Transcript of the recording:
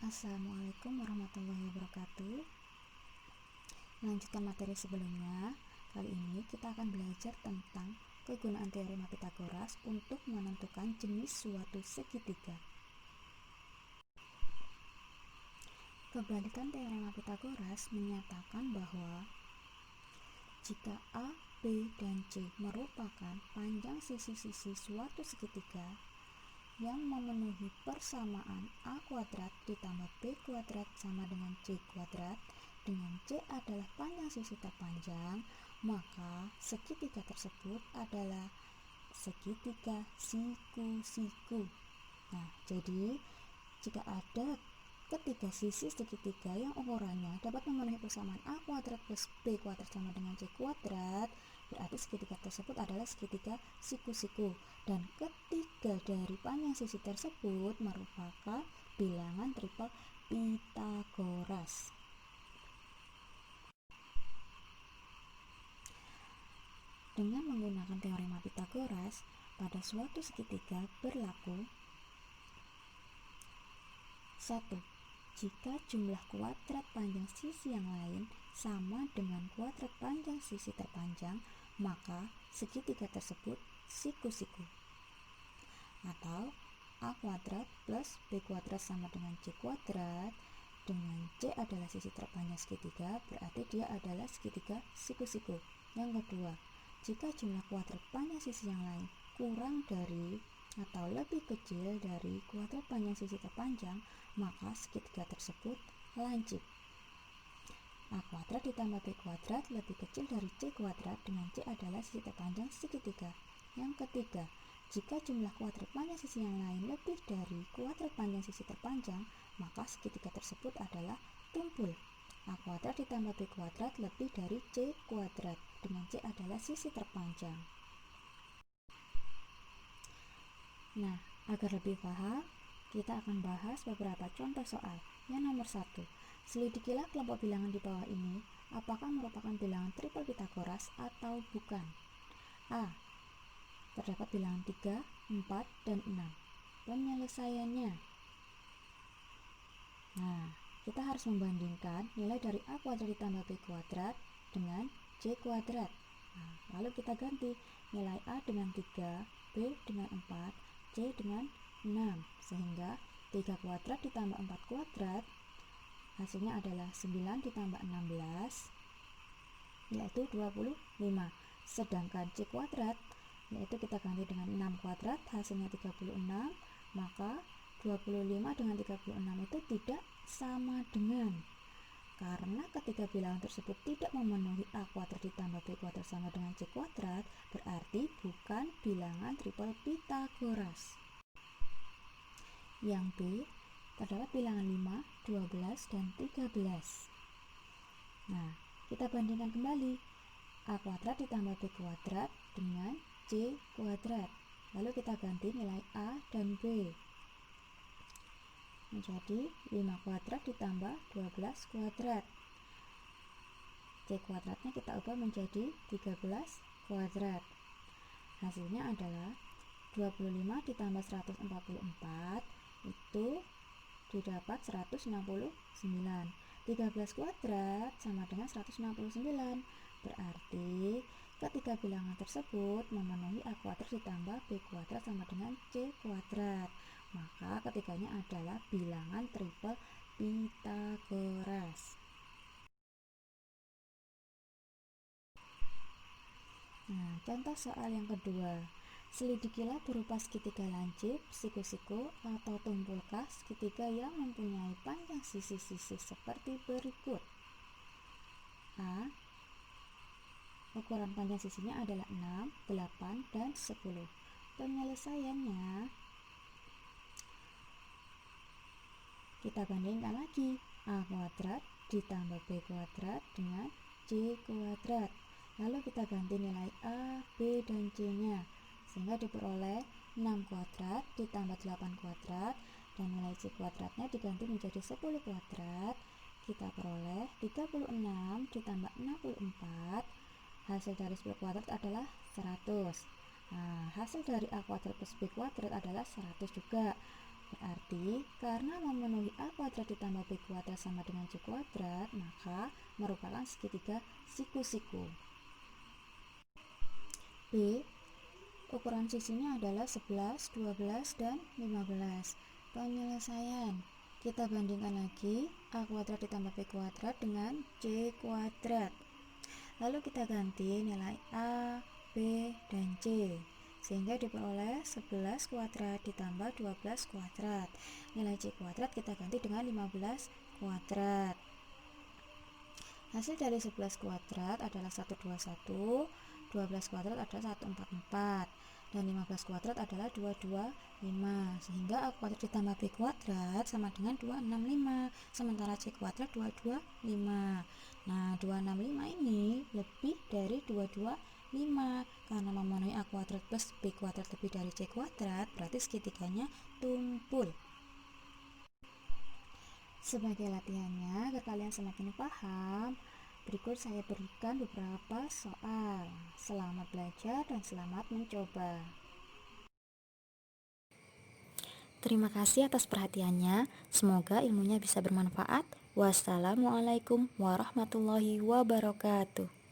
Assalamualaikum warahmatullahi wabarakatuh. Melanjutkan materi sebelumnya, kali ini kita akan belajar tentang kegunaan teorema Pythagoras untuk menentukan jenis suatu segitiga. Kebalikan teorema Pythagoras menyatakan bahwa jika A, B, dan C merupakan panjang sisi-sisi suatu segitiga yang memenuhi persamaan A kuadrat ditambah B kuadrat sama dengan C kuadrat, dengan C adalah panjang sisi terpanjang, maka segitiga tersebut adalah segitiga siku-siku. Nah, jadi jika ada ketiga sisi segitiga yang ukurannya dapat memenuhi persamaan A kuadrat plus B kuadrat sama dengan C kuadrat, berarti segitiga tersebut adalah segitiga siku-siku, dan ketiga dari panjang sisi tersebut merupakan bilangan triple Pythagoras. Dengan menggunakan teorema Pythagoras, pada suatu segitiga berlaku 1. Jika jumlah kuadrat panjang sisi yang lain sama dengan kuadrat panjang sisi terpanjang, maka segitiga tersebut siku-siku. Atau A kuadrat plus B kuadrat sama dengan C kuadrat, dengan C adalah sisi terpanjang segitiga, berarti dia adalah segitiga siku-siku. Yang kedua, jika jumlah kuadrat panjang sisi yang lain kurang dari atau lebih kecil dari kuadrat panjang sisi terpanjang, maka segitiga tersebut lancip. A kuadrat ditambah B kuadrat lebih kecil dari C kuadrat, dengan C adalah sisi terpanjang segitiga. Yang ketiga, jika jumlah kuadrat panjang sisi yang lain lebih dari kuadrat panjang sisi terpanjang, maka segitiga tersebut adalah tumpul. A kuadrat ditambah B kuadrat lebih dari C kuadrat, dengan C adalah sisi terpanjang. Nah, agar lebih paham, kita akan bahas beberapa contoh soal. Yang nomor 1, selidikilah kelompok bilangan di bawah ini, apakah merupakan bilangan triple Pythagoras atau bukan. A. Terdapat bilangan 3, 4, dan 6. Penyelesaiannya. Nah, kita harus membandingkan nilai dari A kuadrat ditambah B kuadrat dengan C kuadrat. Nah, lalu kita ganti nilai A dengan 3, B dengan 4, C dengan 6, sehingga 3 kuadrat ditambah 4 kuadrat hasilnya adalah 9 ditambah 16 yaitu 25. Sedangkan C kuadrat yaitu kita ganti dengan 6 kuadrat hasilnya 36, maka 25 dengan 36 itu tidak sama dengan, karena ketiga bilangan tersebut tidak memenuhi A kuadrat ditambah B kuadrat sama dengan C kuadrat, berarti bukan bilangan triple Pythagoras. Yang B, terdapat bilangan 5, 12, dan 13. Nah, kita bandingkan kembali A kuadrat ditambah B kuadrat dengan C kuadrat. Lalu kita ganti nilai A dan B menjadi 5 kuadrat ditambah 12 kuadrat. C kuadratnya kita ubah menjadi 13 kuadrat. Hasilnya adalah 25 ditambah 144 itu didapat 169. 13 kuadrat sama dengan 169. Berarti ketiga bilangan tersebut memenuhi A kuadrat ditambah B kuadrat sama dengan C kuadrat. Maka ketiganya adalah bilangan triple Pythagoras. Nah, contoh soal yang kedua. Selidikilah berupa segitiga lancip, siku-siku, atau tumpulkah segitiga yang mempunyai panjang sisi-sisi seperti berikut. A. Ukuran panjang sisinya adalah 6, 8, dan 10. Penyelesaiannya, kita bandingkan lagi A kuadrat ditambah B kuadrat dengan C kuadrat. Lalu kita ganti nilai A, B, dan C-nya, sehingga diperoleh 6 kuadrat ditambah 8 kuadrat, dan nilai C kuadratnya diganti menjadi 10 kuadrat. Kita peroleh 36 ditambah 64. Hasil dari 10 kuadrat adalah 100. Nah, hasil dari A kuadrat plus B kuadrat adalah 100 juga. Berarti karena memenuhi A kuadrat ditambah B kuadrat sama dengan C kuadrat, maka merupakan segitiga siku-siku. B. Ukuran sisinya adalah 11, 12, dan 15. Penyelesaian. Kita bandingkan lagi A kuadrat ditambah B kuadrat dengan C kuadrat. Lalu kita ganti nilai A, B, dan C. Sehingga diperoleh 11 kuadrat ditambah 12 kuadrat. Nilai C kuadrat kita ganti dengan 15 kuadrat. Hasil dari 11 kuadrat adalah 121, 12 kuadrat adalah 144, dan 15 kuadrat adalah 225. Sehingga A kuadrat ditambah B kuadrat sama dengan 265, sementara C kuadrat 225. Nah, 265 ini lebih dari 225 karena memenuhi A kuadrat plus B kuadrat lebih dari C kuadrat, berarti segitiganya tumpul. Sebagai latihannya, agar kalian semakin paham, berikut saya berikan beberapa soal. Selamat belajar dan selamat mencoba. Terima kasih atas perhatiannya. Semoga ilmunya bisa bermanfaat. Wassalamualaikum warahmatullahi wabarakatuh.